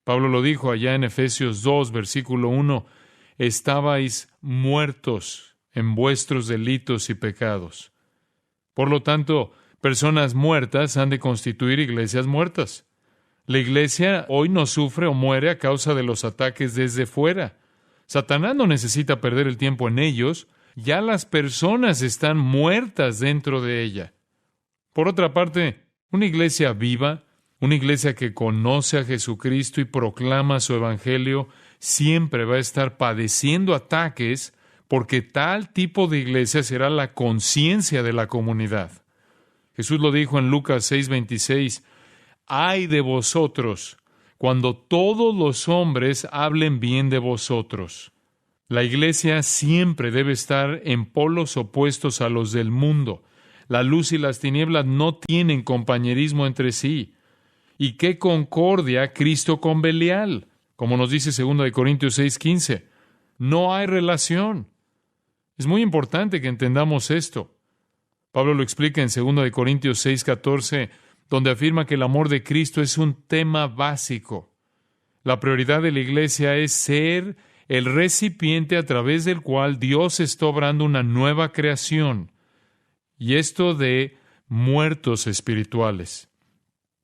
Pablo lo dijo allá en Efesios 2, versículo 1, estabais muertos en vuestros delitos y pecados. Por lo tanto, personas muertas han de constituir iglesias muertas. La iglesia hoy no sufre o muere a causa de los ataques desde fuera. Satanás no necesita perder el tiempo en ellos, ya las personas están muertas dentro de ella. Por otra parte, una iglesia viva, una iglesia que conoce a Jesucristo y proclama su evangelio, siempre va a estar padeciendo ataques porque tal tipo de iglesia será la conciencia de la comunidad. Jesús lo dijo en Lucas 6:26, «Ay de vosotros, cuando todos los hombres hablen bien de vosotros». La iglesia siempre debe estar en polos opuestos a los del mundo. La luz y las tinieblas no tienen compañerismo entre sí. ¿Y qué concordia Cristo con Belial? Como nos dice 2 Corintios 6:15. No hay relación. Es muy importante que entendamos esto. Pablo lo explica en 2 Corintios 6:14, donde afirma que el amor de Cristo es un tema básico. La prioridad de la iglesia es ser el recipiente a través del cual Dios está obrando una nueva creación. Y esto de muertos espirituales.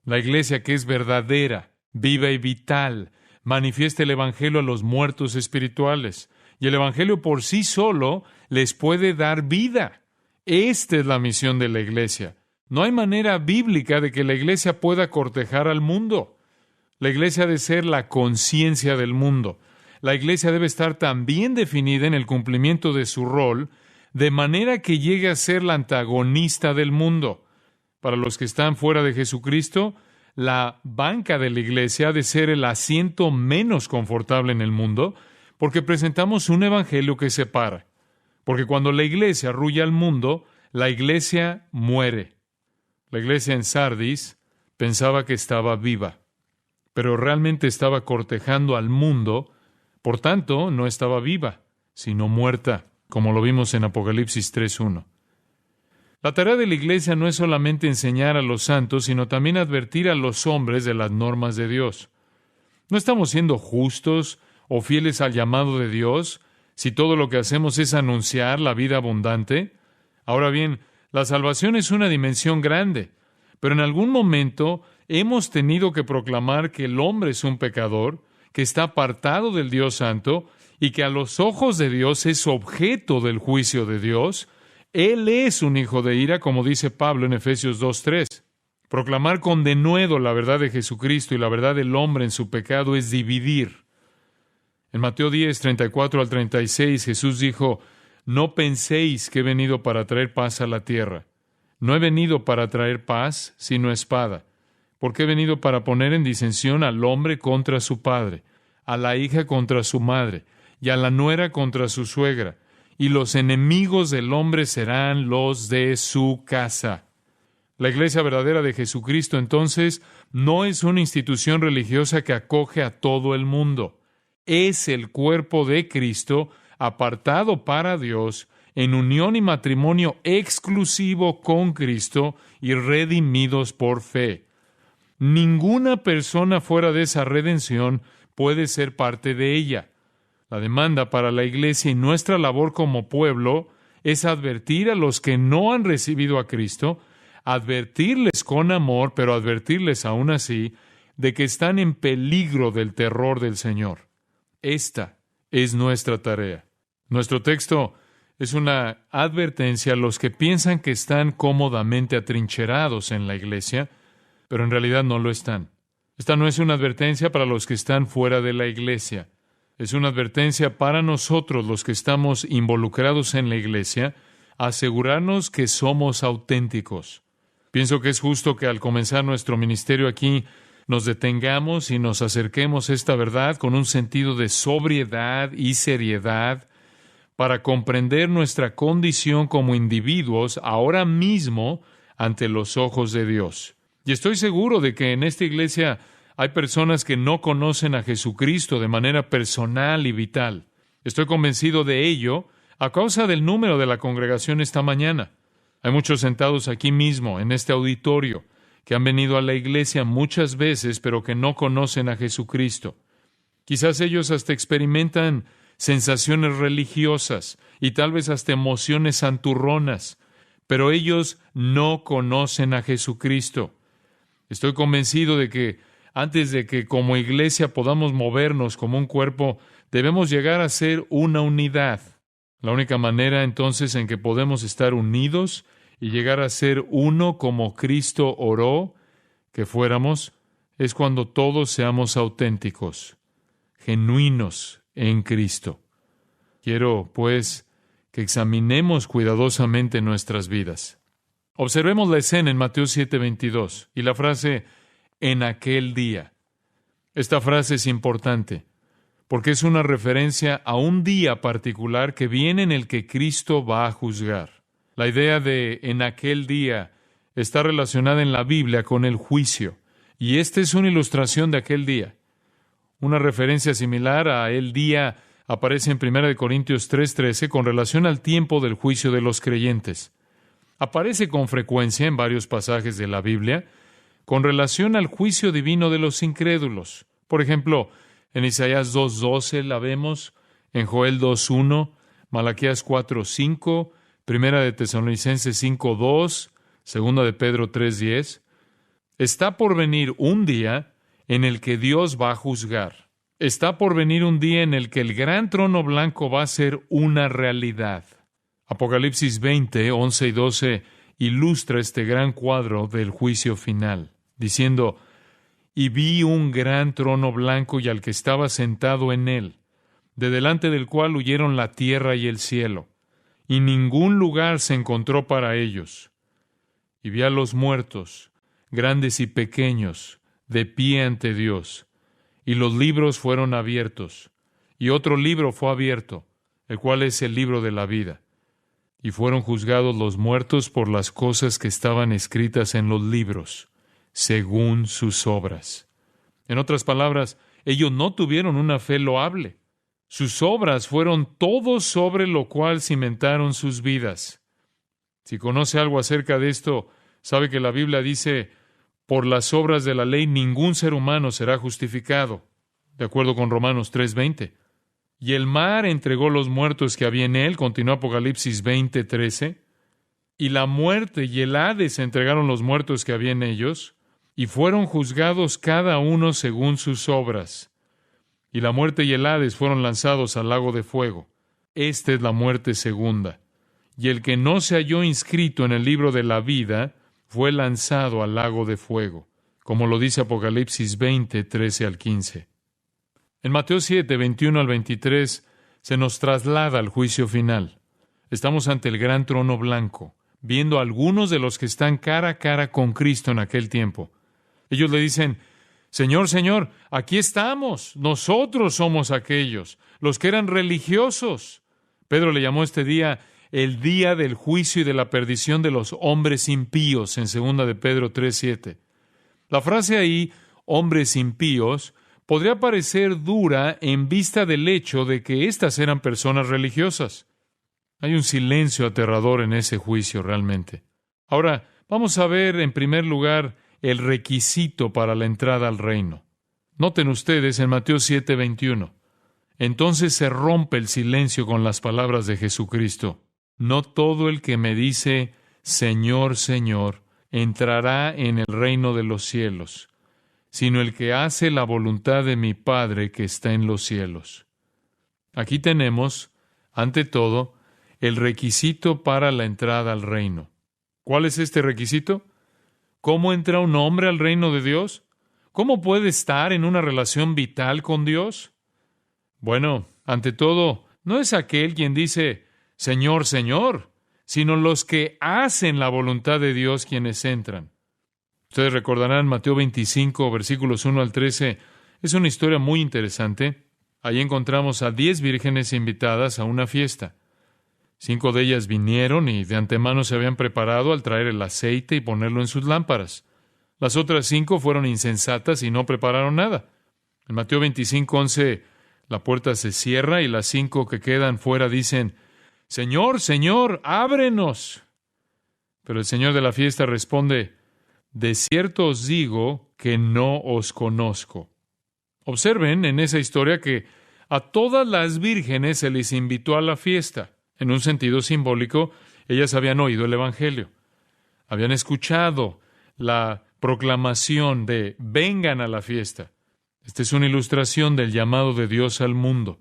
La iglesia que es verdadera, viva y vital, manifiesta el evangelio a los muertos espirituales. Y el evangelio por sí solo les puede dar vida. Esta es la misión de la iglesia. No hay manera bíblica de que la iglesia pueda cortejar al mundo. La iglesia ha de ser la conciencia del mundo. La iglesia debe estar tan bien definida en el cumplimiento de su rol, de manera que llegue a ser la antagonista del mundo. Para los que están fuera de Jesucristo, la banca de la iglesia ha de ser el asiento menos confortable en el mundo, porque presentamos un evangelio que separa. Porque cuando la iglesia arrulla al mundo, la iglesia muere. La iglesia en Sardis pensaba que estaba viva, pero realmente estaba cortejando al mundo, por tanto, no estaba viva, sino muerta, como lo vimos en Apocalipsis 3:1. La tarea de la iglesia no es solamente enseñar a los santos, sino también advertir a los hombres de las normas de Dios. ¿No estamos siendo justos o fieles al llamado de Dios si todo lo que hacemos es anunciar la vida abundante? Ahora bien, la salvación es una dimensión grande, pero en algún momento hemos tenido que proclamar que el hombre es un pecador, que está apartado del Dios Santo y que a los ojos de Dios es objeto del juicio de Dios. Él es un hijo de ira, como dice Pablo en Efesios 2:3. Proclamar con denuedo la verdad de Jesucristo y la verdad del hombre en su pecado es dividir. En Mateo 10:34 al 36, Jesús dijo, «No penséis que he venido para traer paz a la tierra. No he venido para traer paz, sino espada. Porque he venido para poner en disensión al hombre contra su padre, a la hija contra su madre, y a la nuera contra su suegra. Y los enemigos del hombre serán los de su casa». La iglesia verdadera de Jesucristo, entonces, no es una institución religiosa que acoge a todo el mundo. Es el cuerpo de Cristo, apartado para Dios, en unión y matrimonio exclusivo con Cristo y redimidos por fe. Ninguna persona fuera de esa redención puede ser parte de ella. La demanda para la iglesia y nuestra labor como pueblo es advertir a los que no han recibido a Cristo, advertirles con amor, pero advertirles aún así de que están en peligro del terror del Señor. Esta es nuestra tarea. Nuestro texto es una advertencia a los que piensan que están cómodamente atrincherados en la iglesia, pero en realidad no lo están. Esta no es una advertencia para los que están fuera de la iglesia. Es una advertencia para nosotros, los que estamos involucrados en la iglesia, asegurarnos que somos auténticos. Pienso que es justo que al comenzar nuestro ministerio aquí nos detengamos y nos acerquemos a esta verdad con un sentido de sobriedad y seriedad para comprender nuestra condición como individuos ahora mismo ante los ojos de Dios. Y estoy seguro de que en esta iglesia hay personas que no conocen a Jesucristo de manera personal y vital. Estoy convencido de ello a causa del número de la congregación esta mañana. Hay muchos sentados aquí mismo, en este auditorio, que han venido a la iglesia muchas veces, pero que no conocen a Jesucristo. Quizás ellos hasta experimentan sensaciones religiosas y tal vez hasta emociones santurronas, pero ellos no conocen a Jesucristo. Estoy convencido de que antes de que como iglesia podamos movernos como un cuerpo, debemos llegar a ser una unidad. La única manera entonces en que podemos estar unidos y llegar a ser uno como Cristo oró que fuéramos, es cuando todos seamos auténticos, genuinos en Cristo. Quiero, pues, que examinemos cuidadosamente nuestras vidas. Observemos la escena en Mateo 7:22 y la frase en aquel día. Esta frase es importante porque es una referencia a un día particular que viene en el que Cristo va a juzgar. La idea de en aquel día está relacionada en la Biblia con el juicio, y esta es una ilustración de aquel día. Una referencia similar a el día aparece en 1 Corintios 3:13 con relación al tiempo del juicio de los creyentes. Aparece con frecuencia en varios pasajes de la Biblia con relación al juicio divino de los incrédulos. Por ejemplo, en Isaías 2:12 la vemos, en Joel 2:1, Malaquías 4:5, Primera de Tesalonicenses 5:2, Segunda de Pedro 3:10. Está por venir un día en el que Dios va a juzgar. Está por venir un día en el que el gran trono blanco va a ser una realidad. Apocalipsis 20:11 y 12 ilustra este gran cuadro del juicio final, diciendo: y vi un gran trono blanco y al que estaba sentado en él, de delante del cual huyeron la tierra y el cielo, y ningún lugar se encontró para ellos. Y vi a los muertos, grandes y pequeños, de pie ante Dios, y los libros fueron abiertos, y otro libro fue abierto, el cual es el libro de la vida. Y fueron juzgados los muertos por las cosas que estaban escritas en los libros, según sus obras. En otras palabras, ellos no tuvieron una fe loable. Sus obras fueron todo sobre lo cual cimentaron sus vidas. Si conoce algo acerca de esto, sabe que la Biblia dice: por las obras de la ley ningún ser humano será justificado, de acuerdo con Romanos 3:20. Y el mar entregó los muertos que había en él, continuó Apocalipsis 20:13. Y la muerte y el Hades entregaron los muertos que había en ellos, y fueron juzgados cada uno según sus obras. Y la muerte y el Hades fueron lanzados al lago de fuego. Esta es la muerte segunda. Y el que no se halló inscrito en el libro de la vida fue lanzado al lago de fuego, como lo dice Apocalipsis 20:13 al 15. En Mateo 7:21 al 23 se nos traslada al juicio final. Estamos ante el gran trono blanco, viendo a algunos de los que están cara a cara con Cristo en aquel tiempo. Ellos le dicen: Señor, Señor, aquí estamos, nosotros somos aquellos, los que eran religiosos. Pedro le llamó este día el día del juicio y de la perdición de los hombres impíos, en 2 de Pedro 3:7. La frase ahí, hombres impíos, podría parecer dura en vista del hecho de que éstas eran personas religiosas. Hay un silencio aterrador en ese juicio realmente. Ahora, vamos a ver en primer lugar el requisito para la entrada al reino. Noten ustedes en Mateo 7:21. Entonces se rompe el silencio con las palabras de Jesucristo. No todo el que me dice, Señor, Señor, entrará en el reino de los cielos, sino el que hace la voluntad de mi Padre que está en los cielos. Aquí tenemos, ante todo, el requisito para la entrada al reino. ¿Cuál es este requisito? ¿Cómo entra un hombre al reino de Dios? ¿Cómo puede estar en una relación vital con Dios? Bueno, ante todo, no es aquel quien dice, Señor, Señor, sino los que hacen la voluntad de Dios quienes entran. Ustedes recordarán Mateo 25, versículos 1 al 13. Es una historia muy interesante. Allí encontramos a 10 vírgenes invitadas a una fiesta. 5 de ellas vinieron y de antemano se habían preparado al traer el aceite y ponerlo en sus lámparas. Las otras 5 fueron insensatas y no prepararon nada. En Mateo 25:11, la puerta se cierra y las 5 que quedan fuera dicen, Señor, Señor, ábrenos. Pero el Señor de la fiesta responde, de cierto os digo que no os conozco. Observen en esa historia que a todas las vírgenes se les invitó a la fiesta. En un sentido simbólico, ellas habían oído el Evangelio. Habían escuchado la proclamación de vengan a la fiesta. Esta es una ilustración del llamado de Dios al mundo.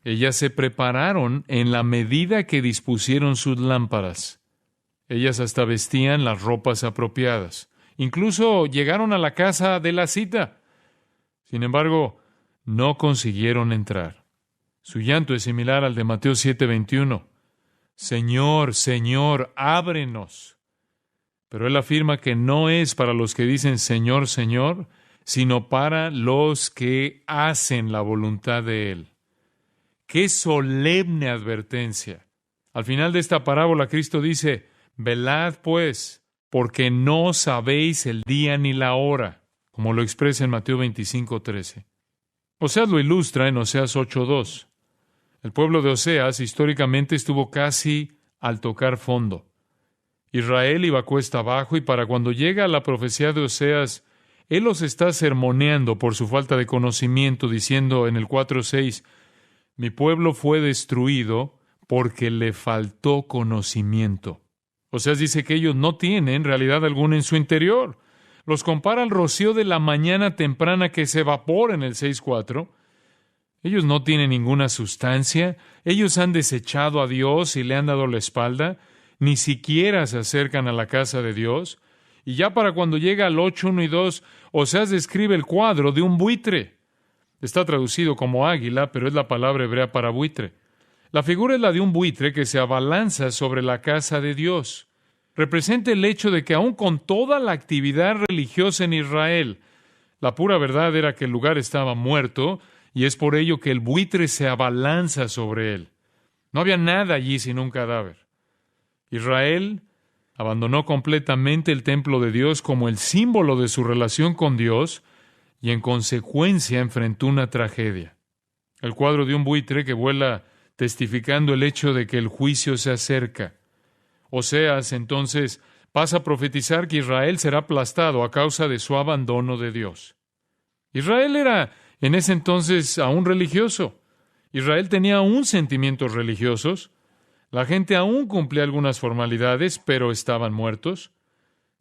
Ellas se prepararon en la medida que dispusieron sus lámparas. Ellas hasta vestían las ropas apropiadas. Incluso llegaron a la casa de la cita. Sin embargo, no consiguieron entrar. Su llanto es similar al de Mateo 7:21. Señor, Señor, ábrenos. Pero él afirma que no es para los que dicen Señor, Señor, sino para los que hacen la voluntad de Él. ¡Qué solemne advertencia! Al final de esta parábola, Cristo dice, velad pues, porque no sabéis el día ni la hora, como lo expresa en Mateo 25:13. Oseas lo ilustra en Oseas 8:2. El pueblo de Oseas históricamente estuvo casi al tocar fondo. Israel iba cuesta abajo y para cuando llega la profecía de Oseas, él los está sermoneando por su falta de conocimiento, diciendo en el 4:6, mi pueblo fue destruido porque le faltó conocimiento. Oseas dice que ellos no tienen realidad alguna en su interior. Los compara al rocío de la mañana temprana que se evapora en el 6:4. Ellos no tienen ninguna sustancia, ellos han desechado a Dios y le han dado la espalda, ni siquiera se acercan a la casa de Dios. Y ya para cuando llega al 8:1 y 2, Oseas describe el cuadro de un buitre. Está traducido como águila, pero es la palabra hebrea para buitre. La figura es la de un buitre que se abalanza sobre la casa de Dios. Representa el hecho de que aun con toda la actividad religiosa en Israel, la pura verdad era que el lugar estaba muerto, y es por ello que el buitre se abalanza sobre él. No había nada allí sino un cadáver. Israel abandonó completamente el templo de Dios como el símbolo de su relación con Dios y en consecuencia enfrentó una tragedia. El cuadro de un buitre que vuela testificando el hecho de que el juicio se acerca. Oseas entonces pasa a profetizar que Israel será aplastado a causa de su abandono de Dios. Israel era en ese entonces aún religioso. Israel tenía aún sentimientos religiosos. La gente aún cumplía algunas formalidades, pero estaban muertos.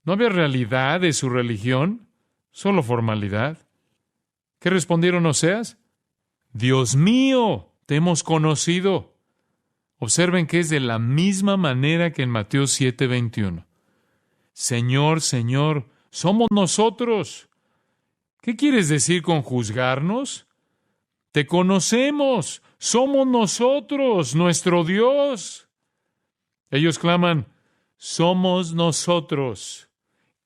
No había realidad de su religión, solo formalidad. ¿Qué respondieron Oseas? Dios mío, te hemos conocido. Observen que es de la misma manera que en Mateo 7:21. Señor, Señor, somos nosotros. ¿Qué quieres decir con juzgarnos? Te conocemos, somos nosotros, nuestro Dios. Ellos claman, somos nosotros.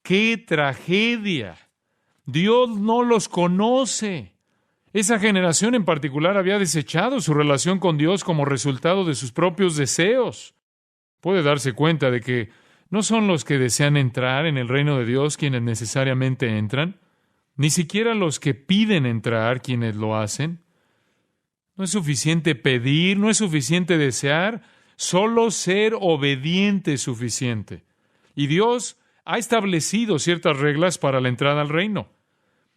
¡Qué tragedia! Dios no los conoce. Esa generación en particular había desechado su relación con Dios como resultado de sus propios deseos. Puede darse cuenta de que no son los que desean entrar en el reino de Dios quienes necesariamente entran, ni siquiera los que piden entrar quienes lo hacen. No es suficiente pedir, no es suficiente desear, solo ser obediente es suficiente. Y Dios ha establecido ciertas reglas para la entrada al reino.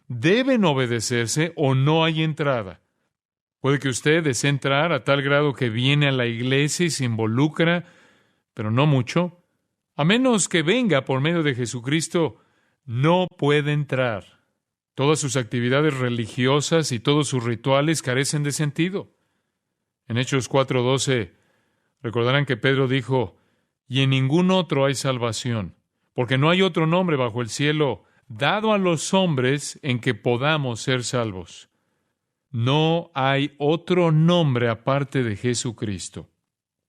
Deben obedecerse o no hay entrada. Puede que usted desee entrar a tal grado que viene a la iglesia y se involucra, pero no mucho. A menos que venga por medio de Jesucristo, no puede entrar. Todas sus actividades religiosas y todos sus rituales carecen de sentido. En Hechos 4:12, recordarán que Pedro dijo, y en ningún otro hay salvación, porque no hay otro nombre bajo el cielo dado a los hombres en que podamos ser salvos. No hay otro nombre aparte de Jesucristo.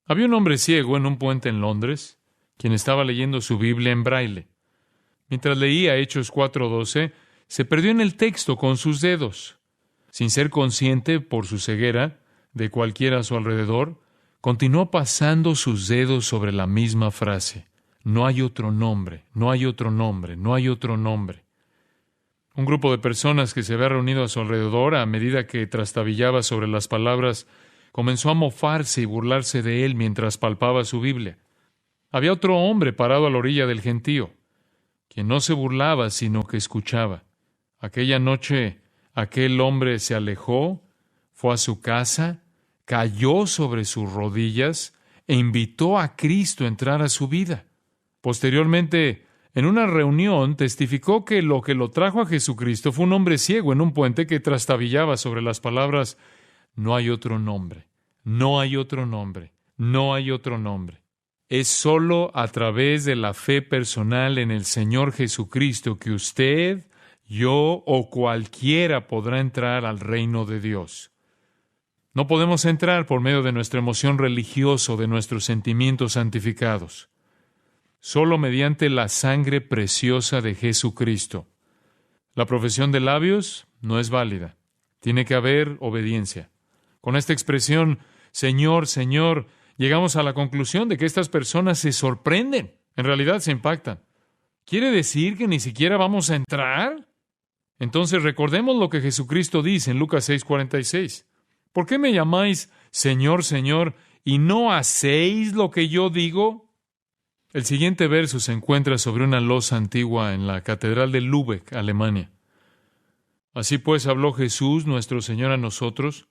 Había un hombre ciego en un puente en Londres, quien estaba leyendo su Biblia en braille. Mientras leía Hechos 4:12, se perdió en el texto con sus dedos. Sin ser consciente, por su ceguera, de cualquiera a su alrededor, continuó pasando sus dedos sobre la misma frase. No hay otro nombre, no hay otro nombre, no hay otro nombre. Un grupo de personas que se había reunido a su alrededor, a medida que trastabillaba sobre las palabras, comenzó a mofarse y burlarse de él mientras palpaba su Biblia. Había otro hombre parado a la orilla del gentío. quien no se burlaba, sino que escuchaba. Aquella noche, aquel hombre se alejó, fue a su casa, cayó sobre sus rodillas e invitó a Cristo a entrar a su vida. Posteriormente, en una reunión, testificó que lo trajo a Jesucristo fue un hombre ciego en un puente que trastabillaba sobre las palabras: no hay otro nombre, no hay otro nombre, no hay otro nombre. Es solo a través de la fe personal en el Señor Jesucristo que usted, yo o cualquiera podrá entrar al reino de Dios. No podemos entrar por medio de nuestra emoción religiosa o de nuestros sentimientos santificados. Solo mediante la sangre preciosa de Jesucristo. La profesión de labios no es válida. Tiene que haber obediencia. Con esta expresión, Señor, Señor, llegamos a la conclusión de que estas personas se sorprenden. En realidad se impactan. ¿Quiere decir que ni siquiera vamos a entrar? Entonces recordemos lo que Jesucristo dice en Lucas 6:46. ¿Por qué me llamáis Señor, Señor, y no hacéis lo que yo digo? El siguiente verso se encuentra sobre una losa antigua en la Catedral de Lübeck, Alemania. Así pues habló Jesús, nuestro Señor, a nosotros: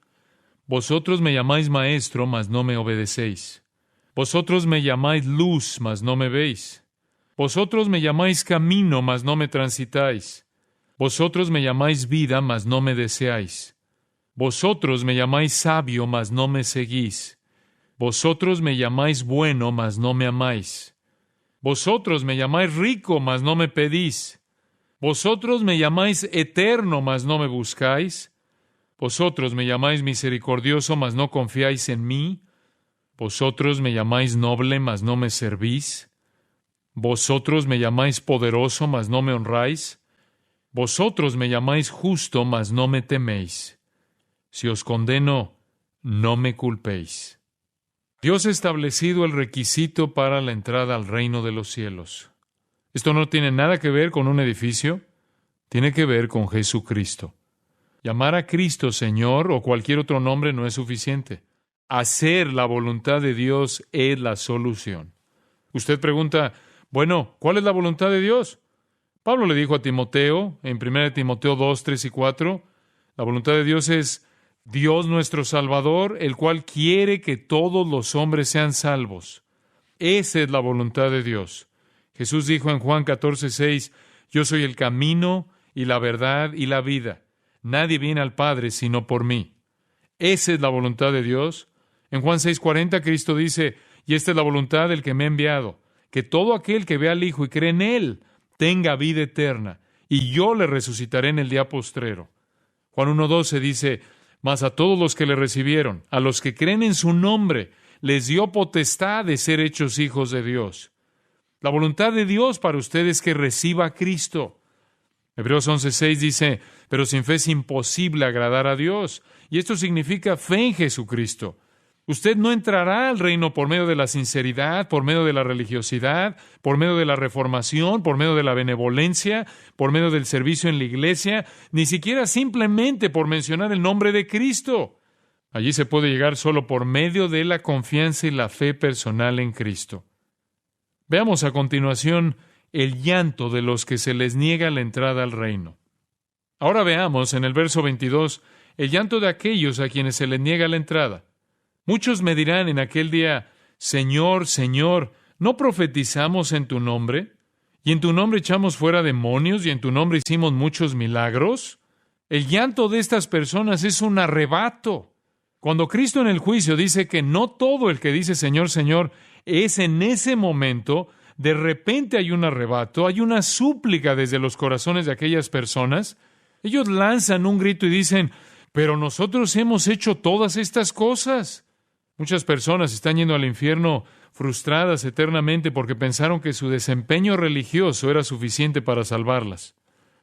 vosotros me llamáis maestro, mas no me obedecéis. Vosotros me llamáis luz, mas no me veis. Vosotros me llamáis camino, mas no me transitáis. Vosotros me llamáis vida, mas no me deseáis. Vosotros me llamáis sabio, mas no me seguís. Vosotros me llamáis bueno, mas no me amáis. Vosotros me llamáis rico, mas no me pedís. Vosotros me llamáis eterno, mas no me buscáis. Vosotros me llamáis misericordioso, mas no confiáis en mí. Vosotros me llamáis noble, mas no me servís. Vosotros me llamáis poderoso, mas no me honráis. Vosotros me llamáis justo, mas no me teméis. Si os condeno, no me culpéis. Dios ha establecido el requisito para la entrada al reino de los cielos. Esto no tiene nada que ver con un edificio, tiene que ver con Jesucristo. Llamar a Cristo Señor o cualquier otro nombre no es suficiente. Hacer la voluntad de Dios es la solución. Usted pregunta, bueno, ¿cuál es la voluntad de Dios? Pablo le dijo a Timoteo, en 1 Timoteo 2, 3 y 4, la voluntad de Dios es Dios nuestro Salvador, el cual quiere que todos los hombres sean salvos. Esa es la voluntad de Dios. Jesús dijo en Juan 14, 6, yo soy el camino y la verdad y la vida. Nadie viene al Padre sino por mí. Esa es la voluntad de Dios. En Juan 6:40 Cristo dice, y esta es la voluntad del que me ha enviado, que todo aquel que ve al Hijo y cree en Él tenga vida eterna, y yo le resucitaré en el día postrero. Juan 1:12 dice, mas a todos los que le recibieron, a los que creen en su nombre, les dio potestad de ser hechos hijos de Dios. La voluntad de Dios para usted es que reciba a Cristo. Hebreos 11:6 dice, pero sin fe es imposible agradar a Dios. Y esto significa fe en Jesucristo. Usted no entrará al reino por medio de la sinceridad, por medio de la religiosidad, por medio de la reformación, por medio de la benevolencia, por medio del servicio en la iglesia, ni siquiera simplemente por mencionar el nombre de Cristo. Allí se puede llegar solo por medio de la confianza y la fe personal en Cristo. Veamos a continuación el llanto de los que se les niega la entrada al reino. Ahora veamos en el verso 22 el llanto de aquellos a quienes se les niega la entrada. Muchos me dirán en aquel día, Señor, Señor, ¿no profetizamos en tu nombre? ¿Y en tu nombre echamos fuera demonios? ¿Y en tu nombre hicimos muchos milagros? El llanto de estas personas es un arrebato. Cuando Cristo en el juicio dice que no todo el que dice Señor, Señor, es en ese momento, de repente hay un arrebato, hay una súplica desde los corazones de aquellas personas. Ellos lanzan un grito y dicen, pero nosotros hemos hecho todas estas cosas. Muchas personas están yendo al infierno frustradas eternamente porque pensaron que su desempeño religioso era suficiente para salvarlas.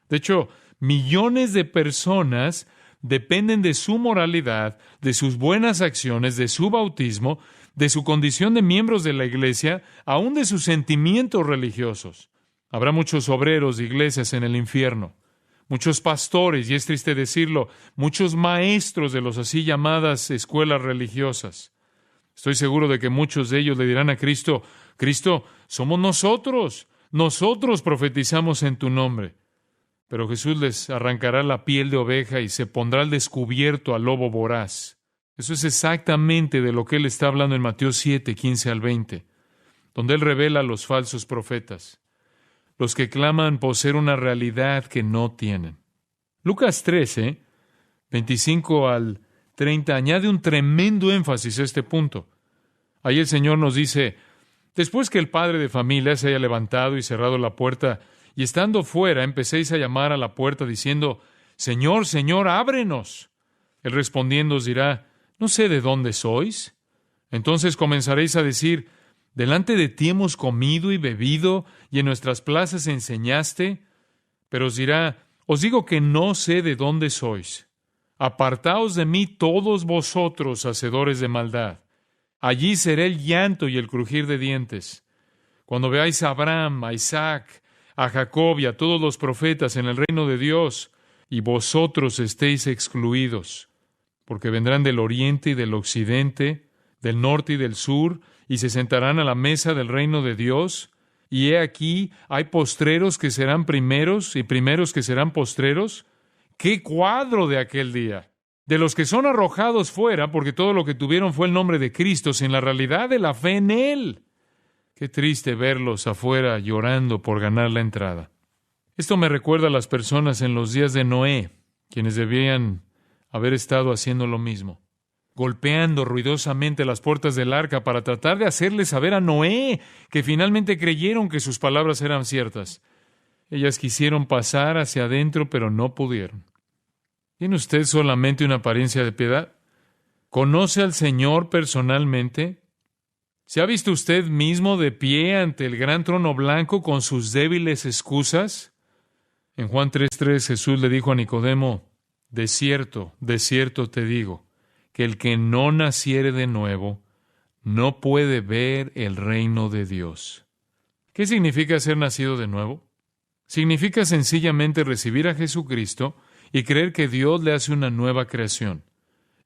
De hecho, millones de personas dependen de su moralidad, de sus buenas acciones, de su bautismo, de su condición de miembros de la iglesia, aún de sus sentimientos religiosos. Habrá muchos obreros de iglesias en el infierno, muchos pastores, y es triste decirlo, muchos maestros de las así llamadas escuelas religiosas. Estoy seguro de que muchos de ellos le dirán a Cristo, Cristo, somos nosotros nosotros profetizamos en tu nombre. Pero Jesús les arrancará la piel de oveja y se pondrá al descubierto al lobo voraz. Eso es exactamente de lo que Él está hablando en Mateo 7, 15 al 20, donde Él revela a los falsos profetas, los que claman poseer una realidad que no tienen. Lucas 13, 25 al 30, añade un tremendo énfasis a este punto. Ahí el Señor nos dice: después que el padre de familia se haya levantado y cerrado la puerta, y estando fuera, empecéis a llamar a la puerta diciendo: Señor, Señor, ábrenos. Él respondiendo os dirá: no sé de dónde sois. Entonces comenzaréis a decir: delante de ti hemos comido y bebido, y en nuestras plazas enseñaste. Pero os dirá: os digo que no sé de dónde sois. Apartaos de mí todos vosotros, hacedores de maldad. Allí será el llanto y el crujir de dientes. Cuando veáis a Abraham, a Isaac, a Jacob y a todos los profetas en el reino de Dios, y vosotros estéis excluidos, porque vendrán del oriente y del occidente, del norte y del sur, y se sentarán a la mesa del reino de Dios. Y he aquí, hay postreros que serán primeros y primeros que serán postreros. ¡Qué cuadro de aquel día! De los que son arrojados fuera, porque todo lo que tuvieron fue el nombre de Cristo, sin la realidad de la fe en Él. Qué triste verlos afuera llorando por ganar la entrada. Esto me recuerda a las personas en los días de Noé, quienes debían haber estado haciendo lo mismo, golpeando ruidosamente las puertas del arca para tratar de hacerle saber a Noé que finalmente creyeron que sus palabras eran ciertas. Ellas quisieron pasar hacia adentro, pero no pudieron. ¿Tiene usted solamente una apariencia de piedad? ¿Conoce al Señor personalmente? ¿Se ha visto usted mismo de pie ante el gran trono blanco con sus débiles excusas? En Juan 3:3 Jesús le dijo a Nicodemo: de cierto te digo, que el que no naciere de nuevo no puede ver el reino de Dios. ¿Qué significa ser nacido de nuevo? Significa sencillamente recibir a Jesucristo y creer que Dios le hace una nueva creación.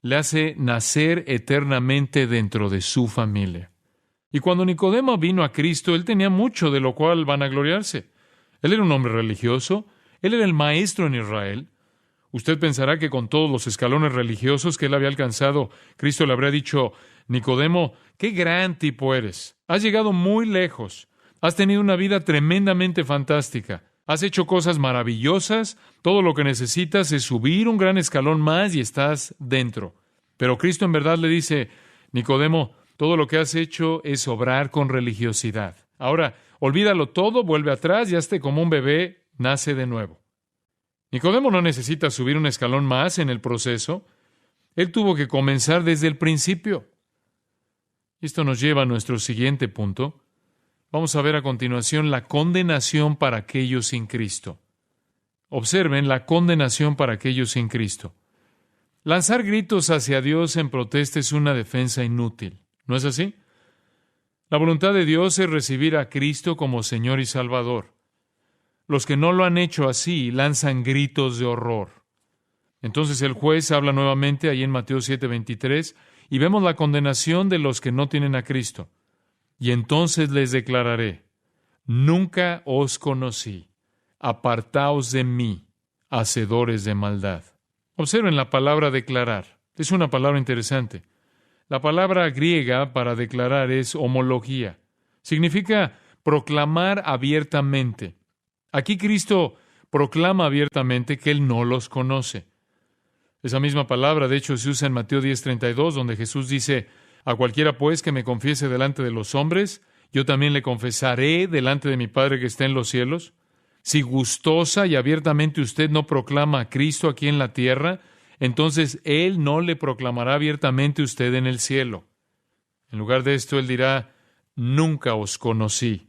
Le hace nacer eternamente dentro de su familia. Y cuando Nicodemo vino a Cristo, él tenía mucho de lo cual vanagloriarse. Él era un hombre religioso, él era el maestro en Israel. Usted pensará que con todos los escalones religiosos que él había alcanzado, Cristo le habría dicho: Nicodemo, qué gran tipo eres. Has llegado muy lejos. Has tenido una vida tremendamente fantástica. Has hecho cosas maravillosas. Todo lo que necesitas es subir un gran escalón más y estás dentro. Pero Cristo en verdad le dice: Nicodemo, todo lo que has hecho es obrar con religiosidad. Ahora, olvídalo todo, vuelve atrás y hazte como un bebé, nace de nuevo. Nicodemo no necesita subir un escalón más en el proceso. Él tuvo que comenzar desde el principio. Y esto nos lleva a nuestro siguiente punto. Vamos a ver a continuación la condenación para aquellos sin Cristo. Observen la condenación para aquellos sin Cristo. Lanzar gritos hacia Dios en protesta es una defensa inútil. ¿No es así? La voluntad de Dios es recibir a Cristo como Señor y Salvador. Los que no lo han hecho así lanzan gritos de horror. Entonces el juez habla nuevamente ahí en Mateo 7:23 y vemos la condenación de los que no tienen a Cristo. Y entonces les declararé: nunca os conocí, apartaos de mí, hacedores de maldad. Observen la palabra declarar. Es una palabra interesante. La palabra griega para declarar es homología. Significa proclamar abiertamente. Aquí Cristo proclama abiertamente que Él no los conoce. Esa misma palabra, de hecho, se usa en Mateo 10:32, donde Jesús dice: a cualquiera, pues, que me confiese delante de los hombres, yo también le confesaré delante de mi Padre que está en los cielos. Si gustosa y abiertamente usted no proclama a Cristo aquí en la tierra, entonces Él no le proclamará abiertamente a usted en el cielo. En lugar de esto, Él dirá: nunca os conocí.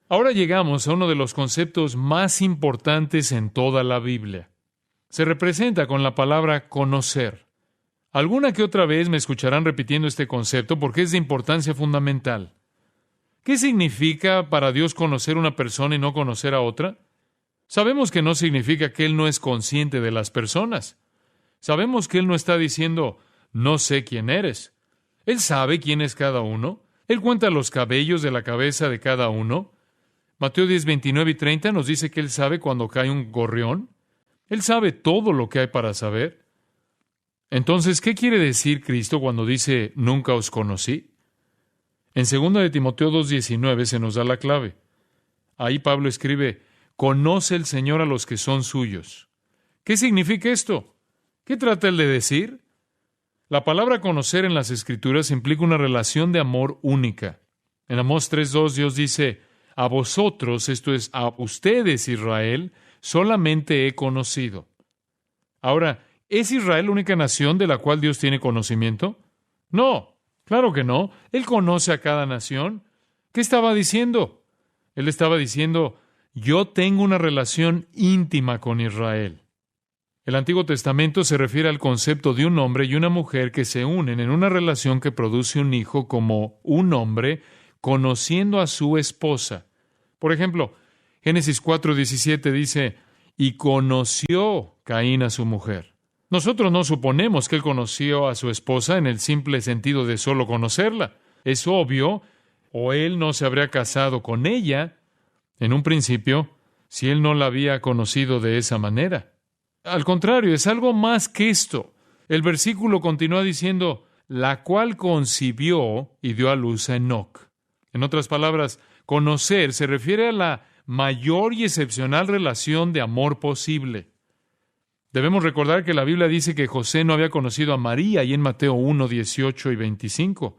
Ahora llegamos a uno de los conceptos más importantes en toda la Biblia. Se representa con la palabra conocer. Alguna que otra vez me escucharán repitiendo este concepto porque es de importancia fundamental. ¿Qué significa para Dios conocer una persona y no conocer a otra? Sabemos que no significa que Él no es consciente de las personas. Sabemos que Él no está diciendo: no sé quién eres. Él sabe quién es cada uno. Él cuenta los cabellos de la cabeza de cada uno. Mateo 10, 29 y 30 nos dice que Él sabe cuando cae un gorrión. Él sabe todo lo que hay para saber. Entonces, ¿qué quiere decir Cristo cuando dice, nunca os conocí? En 2 de Timoteo 2:19 se nos da la clave. Ahí Pablo escribe, conoce el Señor a los que son suyos. ¿Qué significa esto? ¿Qué trata él de decir? La palabra conocer en las Escrituras implica una relación de amor única. En Amós 3:2 Dios dice, a vosotros, esto es, a ustedes, Israel, solamente he conocido. Ahora, ¿es Israel la única nación de la cual Dios tiene conocimiento? No, claro que no. Él conoce a cada nación. ¿Qué estaba diciendo? Él estaba diciendo, yo tengo una relación íntima con Israel. El Antiguo Testamento se refiere al concepto de un hombre y una mujer que se unen en una relación que produce un hijo como un hombre conociendo a su esposa. Por ejemplo, Génesis 4:17 dice, y conoció Caín a su mujer. Nosotros no suponemos que él conoció a su esposa en el simple sentido de solo conocerla. Es obvio, o él no se habría casado con ella en un principio si él no la había conocido de esa manera. Al contrario, es algo más que esto. El versículo continúa diciendo, la cual concibió y dio a luz a Enoc. En otras palabras, conocer se refiere a la mayor y excepcional relación de amor posible. Debemos recordar que la Biblia dice que José no había conocido a María, y en Mateo 1:18 y 25.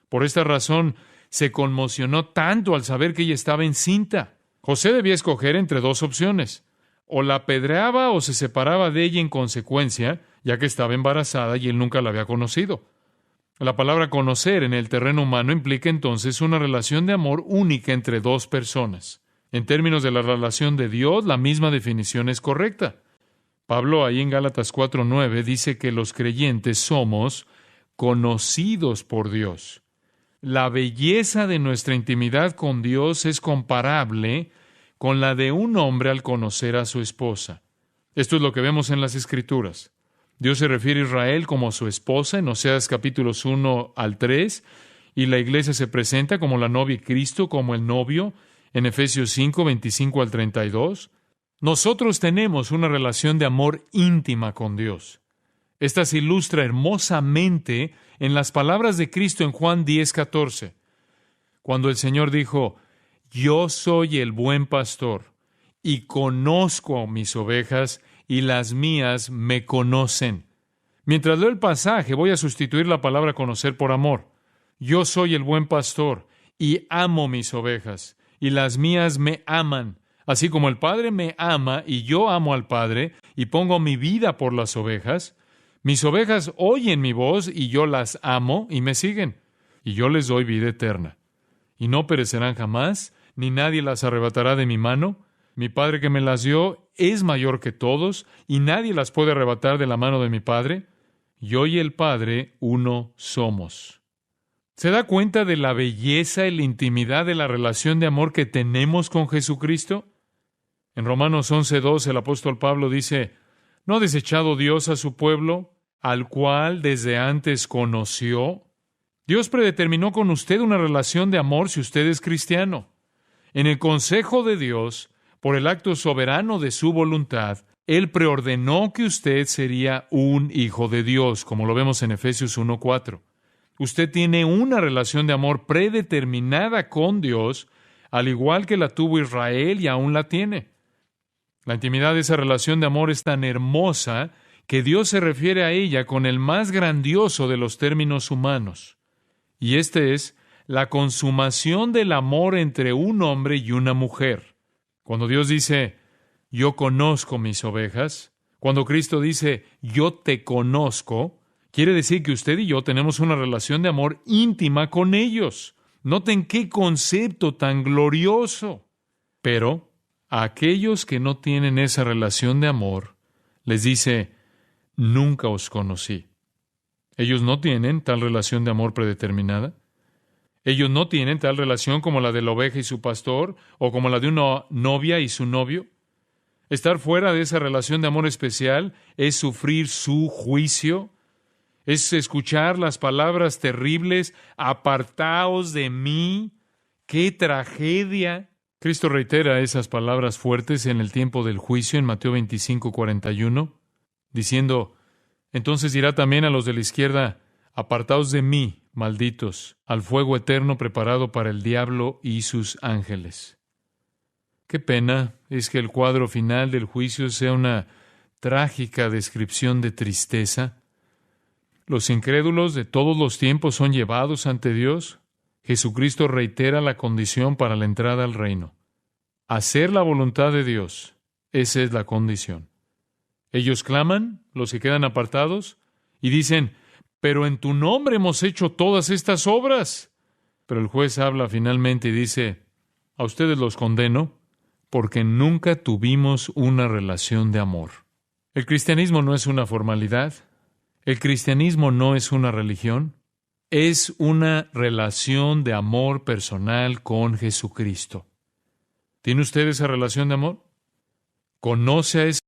Por esta razón, se conmocionó tanto al saber que ella estaba encinta. José debía escoger entre dos opciones. O la apedreaba o se separaba de ella en consecuencia, ya que estaba embarazada y él nunca la había conocido. La palabra conocer en el terreno humano implica entonces una relación de amor única entre dos personas. En términos de la relación de Dios, la misma definición es correcta. Pablo, ahí en Gálatas 4:9, dice que los creyentes somos conocidos por Dios. La belleza de nuestra intimidad con Dios es comparable con la de un hombre al conocer a su esposa. Esto es lo que vemos en las Escrituras. Dios se refiere a Israel como su esposa en Oseas capítulos 1 al 3, y la iglesia se presenta como la novia y Cristo como el novio en Efesios 5, 25 al 32. Nosotros tenemos una relación de amor íntima con Dios. Esta se ilustra hermosamente en las palabras de Cristo en Juan 10:14, cuando el Señor dijo, yo soy el buen pastor, y conozco mis ovejas, y las mías me conocen. Mientras leo el pasaje, voy a sustituir la palabra conocer por amor. Yo soy el buen pastor, y amo mis ovejas, y las mías me aman. Así como el Padre me ama, y yo amo al Padre, y pongo mi vida por las ovejas, mis ovejas oyen mi voz, y yo las amo, y me siguen. Y yo les doy vida eterna. Y no perecerán jamás, ni nadie las arrebatará de mi mano. Mi Padre que me las dio es mayor que todos, y nadie las puede arrebatar de la mano de mi Padre. Yo y el Padre uno somos. ¿Se da cuenta de la belleza y la intimidad de la relación de amor que tenemos con Jesucristo? En Romanos 11:2 el apóstol Pablo dice, ¿no ha desechado Dios a su pueblo, al cual desde antes conoció? Dios predeterminó con usted una relación de amor si usted es cristiano. En el consejo de Dios, por el acto soberano de su voluntad, Él preordenó que usted sería un hijo de Dios, como lo vemos en Efesios 1:4. Usted tiene una relación de amor predeterminada con Dios, al igual que la tuvo Israel y aún la tiene. La intimidad de esa relación de amor es tan hermosa que Dios se refiere a ella con el más grandioso de los términos humanos. Y este es la consumación del amor entre un hombre y una mujer. Cuando Dios dice, yo conozco mis ovejas, cuando Cristo dice, yo te conozco, quiere decir que usted y yo tenemos una relación de amor íntima con ellos. Noten qué concepto tan glorioso. Pero a aquellos que no tienen esa relación de amor, les dice, nunca os conocí. Ellos no tienen tal relación de amor predeterminada. Ellos no tienen tal relación como la de la oveja y su pastor, o como la de una novia y su novio. Estar fuera de esa relación de amor especial es sufrir su juicio, es escuchar las palabras terribles, apartaos de mí, qué tragedia. Cristo reitera esas palabras fuertes en el tiempo del juicio en Mateo 25:41, diciendo, entonces dirá también a los de la izquierda, apartaos de mí, malditos, al fuego eterno preparado para el diablo y sus ángeles. Qué pena es que el cuadro final del juicio sea una trágica descripción de tristeza. Los incrédulos de todos los tiempos son llevados ante Dios. Jesucristo reitera la condición para la entrada al reino. Hacer la voluntad de Dios. Esa es la condición. Ellos claman, los que quedan apartados, y dicen, pero en tu nombre hemos hecho todas estas obras. Pero el juez habla finalmente y dice, a ustedes los condeno, porque nunca tuvimos una relación de amor. El cristianismo no es una formalidad. El cristianismo no es una religión. Es una relación de amor personal con Jesucristo. ¿Tiene usted esa relación de amor? ¿Conoce a ese?